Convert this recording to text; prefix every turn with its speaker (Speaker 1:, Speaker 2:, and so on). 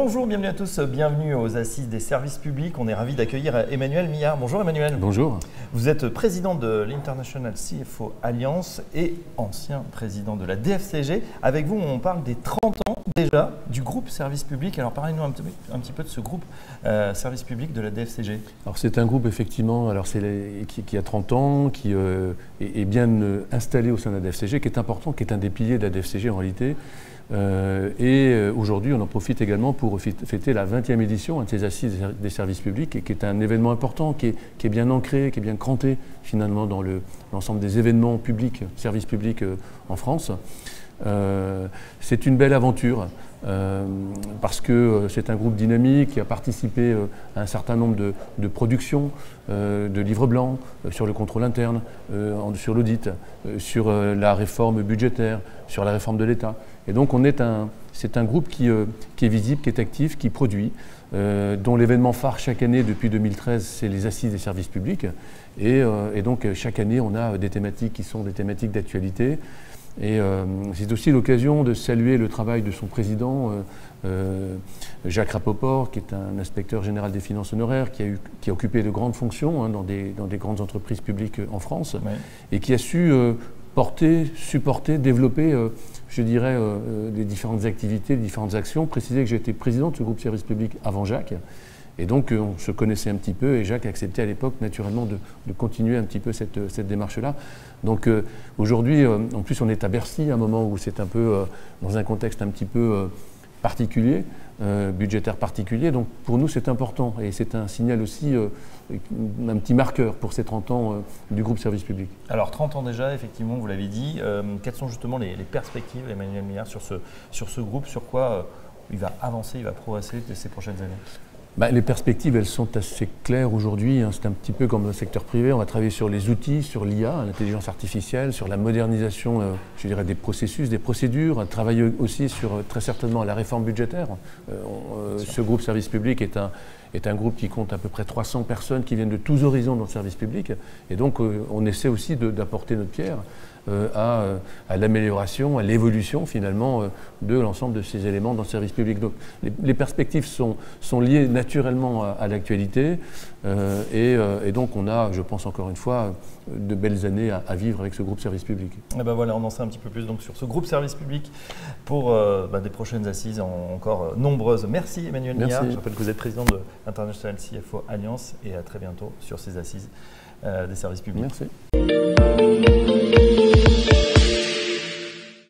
Speaker 1: Bonjour, bienvenue à tous, bienvenue aux Assises des services publics. On est ravis d'accueillir Emmanuel Millard. Bonjour Emmanuel.
Speaker 2: Bonjour.
Speaker 1: Vous êtes président de l'International CFO Alliance et ancien président de la DFCG. Avec vous, on parle des 30 ans déjà du groupe service public. Alors parlez-nous un petit peu de ce groupe service public de la DFCG.
Speaker 2: Alors c'est un groupe effectivement qui a 30 ans, qui est bien installé au sein de la DFCG, qui est important, qui est un des piliers de la DFCG en réalité. Aujourd'hui, on en profite également pour fêter la 20e édition de ces assises des services publics, et qui est un événement important, qui est bien ancré, qui est bien cranté finalement dans l'ensemble des événements publics, services publics en France. C'est une belle aventure parce que c'est un groupe dynamique qui a participé à un certain nombre de productions, de livres blancs sur le contrôle interne, sur l'audit, sur la réforme budgétaire, sur la réforme de l'État. Et donc c'est un groupe qui est visible, qui est actif, qui produit, dont l'événement phare chaque année depuis 2013, c'est les assises des services publics. Et donc chaque année, on a des thématiques qui sont des thématiques d'actualité. Et c'est aussi l'occasion de saluer le travail de son président, Jacques Rapoport, qui est un inspecteur général des finances honoraires, qui a occupé de grandes fonctions dans des grandes entreprises publiques en France, ouais. Et qui a su porter, supporter, développer, je dirais, les différentes activités, les différentes actions. Préciser que j'ai été président de ce groupe service public avant Jacques. Et donc, on se connaissait un petit peu, et Jacques a accepté à l'époque, naturellement, de continuer un petit peu cette démarche-là. Donc, aujourd'hui, en plus, on est à Bercy, à un moment où c'est un peu dans un contexte un petit peu particulier, budgétaire particulier. Donc, pour nous, c'est important, et c'est un signal aussi, un petit marqueur pour ces 30 ans du groupe service public.
Speaker 1: Alors, 30 ans déjà, effectivement, vous l'avez dit. Quelles sont justement les perspectives, Emmanuel Millard, sur ce groupe, sur quoi il va avancer, il va progresser ces prochaines années?
Speaker 2: Les perspectives, elles sont assez claires aujourd'hui. C'est un petit peu comme dans le secteur privé. On va travailler sur les outils, sur l'IA, l'intelligence artificielle, sur la modernisation, je dirais, des processus, des procédures. Travailler aussi sur, très certainement, la réforme budgétaire. Ce groupe service public est un groupe qui compte à peu près 300 personnes qui viennent de tous horizons dans le service public. Et donc, on essaie aussi d'apporter notre pierre à l'amélioration, à l'évolution finalement de l'ensemble de ces éléments dans le service public. Donc les perspectives sont liées naturellement à l'actualité et donc on a, je pense encore une fois, de belles années à vivre avec ce groupe service public.
Speaker 1: Et ben voilà, on en sait un petit peu plus donc sur ce groupe service public pour des prochaines assises encore nombreuses. Merci Emmanuel Millard. Je rappelle que vous êtes président de l'International CFO Alliance et à très bientôt sur ces assises des services publics.
Speaker 2: Merci.